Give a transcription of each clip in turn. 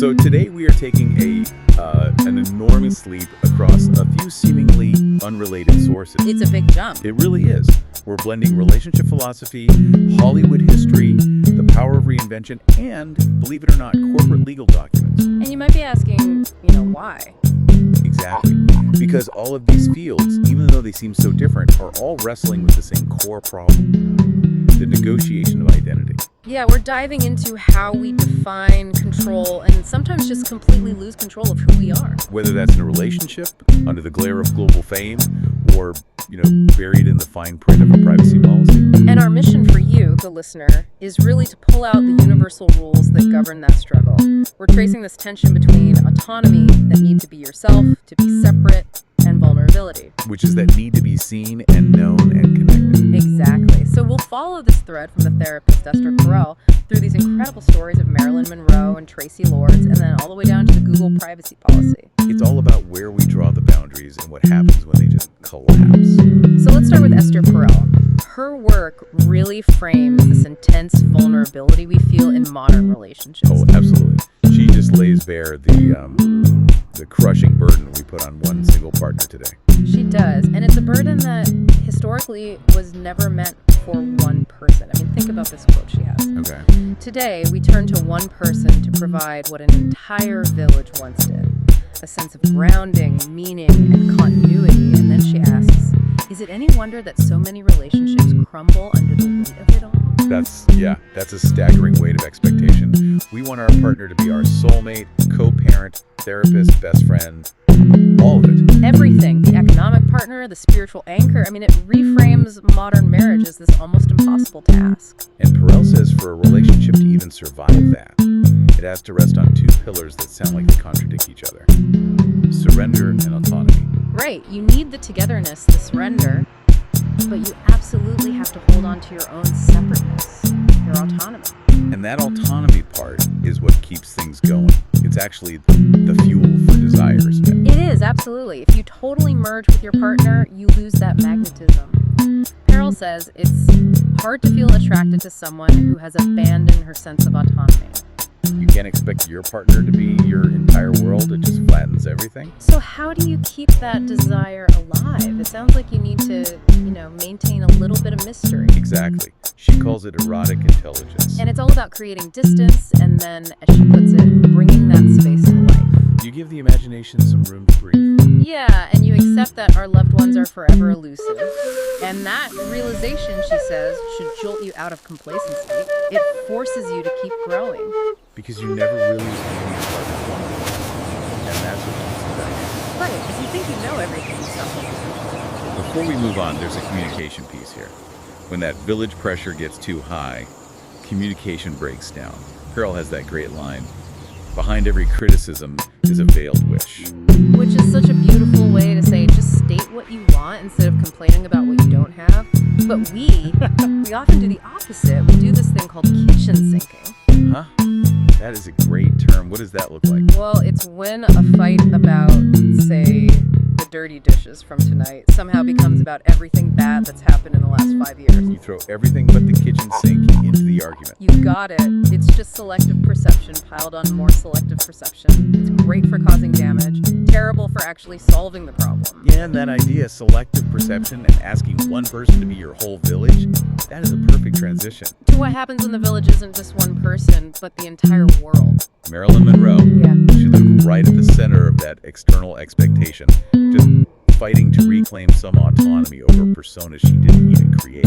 So today we are taking an enormous leap across a few seemingly unrelated sources. It's a big jump. It really is. We're blending relationship philosophy, Hollywood history, the power of reinvention, and, believe it or not, corporate legal documents. And you might be asking, why? Exactly. Because all of these fields, even though they seem so different, are all wrestling with the same core problem: the negotiation of identity. Yeah, we're diving into how we define, control, and sometimes just completely lose control of who we are. Whether that's in a relationship, under the glare of global fame, or, buried in the fine print of a privacy policy. And our mission for you, the listener, is really to pull out the universal rules that govern that struggle. We're tracing this tension between autonomy, that need to be yourself, to be separate, and vulnerability. Which is that need to be seen and known and connected. Exactly. So we'll follow this thread from the therapist Esther Perel through these incredible stories of Marilyn Monroe and Tracy Lords, and then all the way down to the Google privacy policy. It's all about where we draw the boundaries and what happens when they just collapse. So let's start with Esther Perel. Her work really frames this intense vulnerability we feel in modern relationships. Oh, absolutely. She just lays bare the crushing burden we put on one single partner today. She does, and it's a burden that historically was never meant for one person. Think about this quote she has. Okay. Today, we turn to one person to provide what an entire village once did: a sense of grounding, meaning, and continuity. And then she asks, is it any wonder that so many relationships crumble under the weight of it all? That's a staggering weight of expectation. We want our partner to be our soulmate, co-parent, therapist, best friend, all of it. Everything. The economic partner, the spiritual anchor. It reframes modern marriage as this almost impossible task. And Perel says for a relationship to even survive that, it has to rest on two pillars that sound like they contradict each other: surrender and autonomy. Right. You need the togetherness, the surrender, but you absolutely have to hold on to your own separateness, your autonomy. And that autonomy part is what keeps things going. It's actually the fuel for desire, isn't it? It is, absolutely. If you totally merge with your partner, you lose that magnetism. Perel says it's hard to feel attracted to someone who has abandoned her sense of autonomy. You can't expect your partner to be your entire world. It just flattens everything. So how do you keep that desire alive? It sounds like you need to, maintain a little bit of mystery. Exactly. She calls it erotic intelligence. And it's all about creating distance and then, as she puts it, bringing that space to life. You give the imagination some room to breathe. Yeah, and you accept that our loved ones are forever elusive. And that realization, she says, should jolt you out of complacency. It forces you to keep growing. Because you never really want to one. And that's what keeps you back. Right, because you think you know everything. Before we move on, there's a communication piece here. When that village pressure gets too high, communication breaks down. Perel has that great line: behind every criticism is a veiled wish. Which is such a beautiful way to say, just state what you want instead of complaining about what you don't have. But we often do the opposite. We do this thing called kitchen sinking. Huh? That is a great term. What does that look like? Well, it's when a fight about, say, the dirty dishes from tonight somehow becomes about everything bad that's happened in the last 5 years. You throw everything but the kitchen sink into the argument. You got it. It's just selective perception piled on more selective perception. It's great for causing damage, terrible for actually solving the problem. Yeah, and that idea, selective perception and asking one person to be your whole village, that is a perfect transition to what happens when the village isn't just one person, but the entire world. Marilyn Monroe. Yeah. She lived right at the center of that external expectation, just fighting to reclaim some autonomy over personas she didn't even create.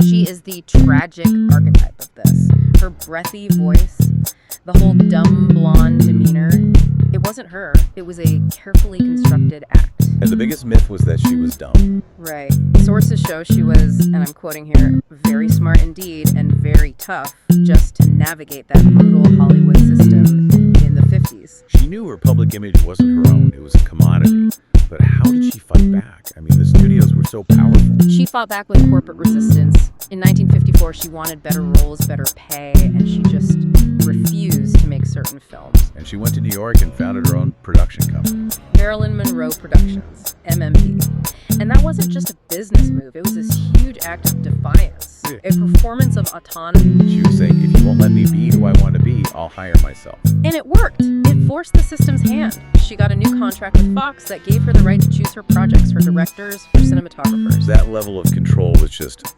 She is the tragic archetype of this. Her breathy voice, the whole dumb blonde demeanor. It wasn't her. It was a carefully constructed act. And the biggest myth was that she was dumb. Right. Sources show she was, and I'm quoting here, very smart indeed and very tough just to navigate that brutal Hollywood system in the 50s. She knew her public image wasn't her own. It was a commodity. But how did she fight back? The studios were so powerful. She fought back with corporate resistance. In 1954, she wanted better roles, better pay, and she just refused to make certain films. And she went to New York and founded her own production company. Marilyn Monroe Productions, MMP. And that wasn't just a business move. It was this huge act of defiance, a performance of autonomy. She was saying, if you won't let me be who I want to be, I'll hire myself. And it worked. It forced the system's hand. She got a new contract with Fox that gave her the right to choose her projects, her directors, her cinematographers. That level of control was just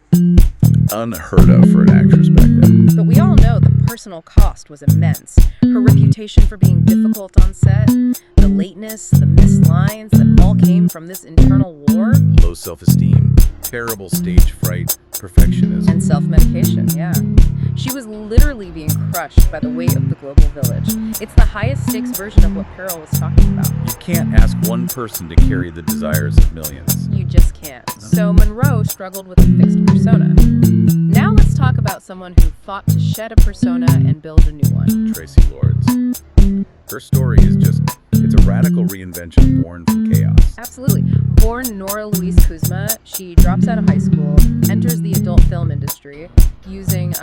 unheard of for an actress back then. But we all know the personal cost was immense. Her reputation for being difficult on set, the lateness, the missed lines that all came from this internal war. Low self-esteem, terrible stage fright, perfectionism. And self-medication, yeah. She was literally being crushed by the weight of the global village. It's the highest stakes version of what Perel was talking about. You can't ask one person to carry the desires of millions. You just can't. So Monroe struggled with a fixed persona. Now let's talk about someone who fought to shed a persona and build a new one. Tracy Lords. Her story is it's a radical reinvention born from chaos. Absolutely. Born Nora Louise Kuzma, she drops out of high school, enters the adult film industry using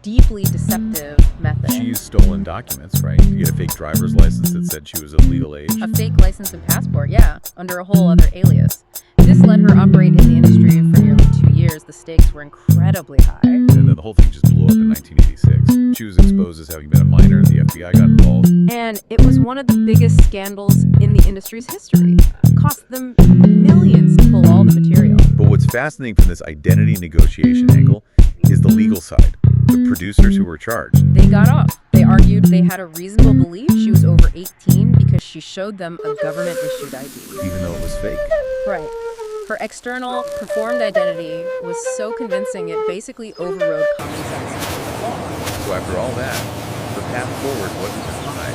deeply deceptive methods. She used stolen documents, right? To get a fake driver's license that said she was of legal age. A fake license and passport, yeah, under a whole other alias. This let her operate in the industry for nearly 2 years. The stakes were incredibly high. And then the whole thing just blew up in 1986. She was exposed as having been a minor. The FBI got involved. And it was one of the biggest scandals in the industry's history. It cost them millions to pull all the material. But what's fascinating from this identity negotiation angle is the legal side. The producers who were charged. They got off. They argued they had a reasonable belief she was over 18 because she showed them a government-issued ID. Even though it was fake. Right. Her external, performed identity was so convincing it basically overrode common sense. So after all that, the path forward wasn't to hide.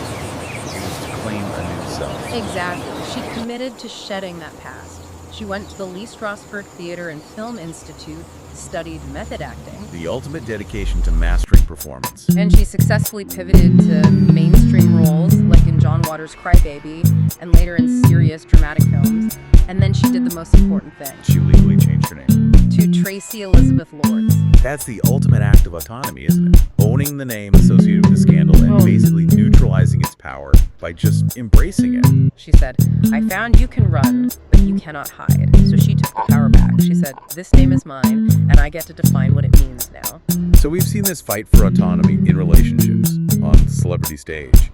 It was to claim a new self. Exactly. She committed to shedding that past. She went to the Lee Strasberg Theater and Film Institute, studied method acting. The ultimate dedication to mastering performance. And she successfully pivoted to mainstream roles, like in John Waters' Crybaby, and later in serious dramatic films. And then she did the most important thing. She legally changed her name. To Tracy Elizabeth Lords. That's the ultimate act of autonomy, isn't it? Owning the name associated with the scandal and basically neutralizing its power by just embracing it. She said, I found you can run, but you cannot hide. So she took the power back. She said, this name is mine, and I get to define what it means now. So we've seen this fight for autonomy in relationships on the celebrity stage.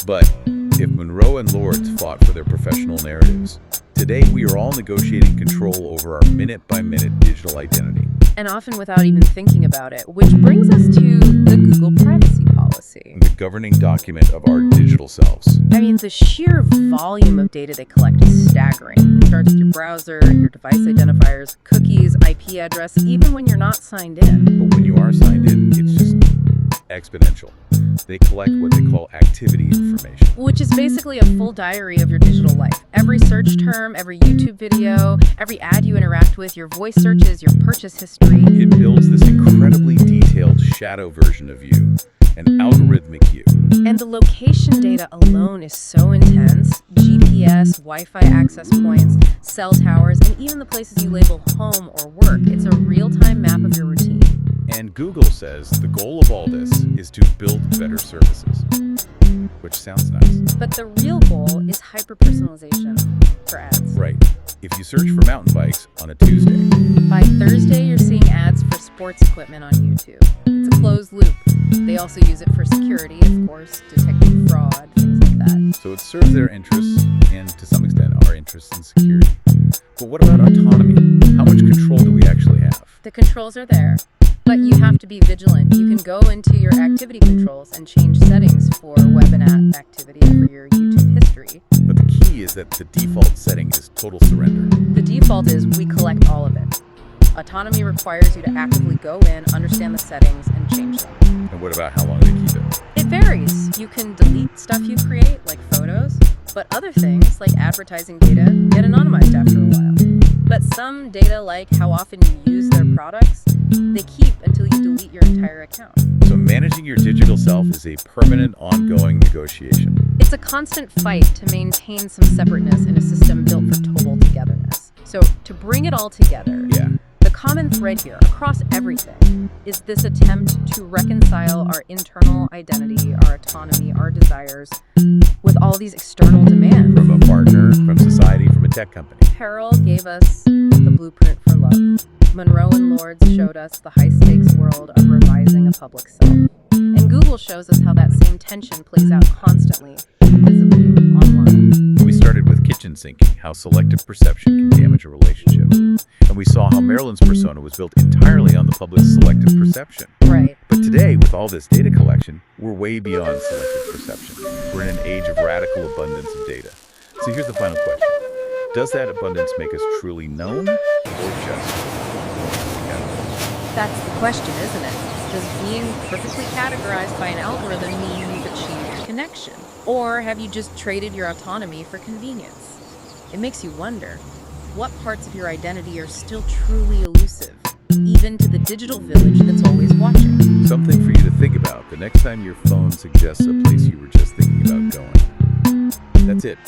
But if Monroe and Lords fought for their professional narratives, today we are all negotiating control over our minute-by-minute digital identity. And often without even thinking about it, which brings us to the Google privacy policy. The governing document of our digital selves. I mean, the sheer volume of data they collect is staggering. It starts with your browser, your device identifiers, cookies, IP address, even when you're not signed in. But when you are signed in, it's just exponential. They collect what they call activity information. Which is basically a full diary of your digital life. Every search term, every YouTube video, every ad you interact with, your voice searches, your purchase history. It builds this incredibly detailed shadow version of you, an algorithmic you. And the location data alone is so intense. GPS, Wi-Fi access points, cell towers, and even the places you label home or work. It's a real-time map of your routine. And Google says the goal of all this is to build better services, which sounds nice. But the real goal is hyper-personalization for ads. Right. If you search for mountain bikes on a Tuesday, by Thursday, you're seeing ads for sports equipment on YouTube. It's a closed loop. They also use it for security, of course, detecting fraud, things like that. So it serves their interests and, to some extent, our interests in security. But what about autonomy? How much control do we actually have? The controls are there. But you have to be vigilant. You can go into your activity controls and change settings for web and app activity for your YouTube history. But the key is that the default setting is total surrender. The default is we collect all of it. Autonomy requires you to actively go in, understand the settings, and change them. And what about how long they keep it? It varies. You can delete stuff you create, like photos, but other things, like advertising data, get anonymized after a while. But some data, like how often you use their products, they keep until you delete your entire account. So managing your digital self is a permanent, ongoing negotiation. It's a constant fight to maintain some separateness in a system built for total togetherness. So to bring it all together, the common thread here across everything is this attempt to reconcile our internal identity, our autonomy, our desires with all these external demands. From a partner, from society, from a tech company. Perel gave us the blueprint for love. Monroe and Lords showed us the high-stakes world of revising a public self. And Google tool shows us how that same tension plays out constantly, visibly, online. We started with kitchen sinking, how selective perception can damage a relationship. And we saw how Marilyn's persona was built entirely on the public's selective perception. Right. But today, with all this data collection, we're way beyond selective perception. We're in an age of radical abundance of data. So here's the final question. Does that abundance make us truly known, or just That's the question, isn't it? Does being perfectly categorized by an algorithm mean you've achieved connection? Or have you just traded your autonomy for convenience? It makes you wonder, what parts of your identity are still truly elusive, even to the digital village that's always watching? Something for you to think about the next time your phone suggests a place you were just thinking about going. That's it.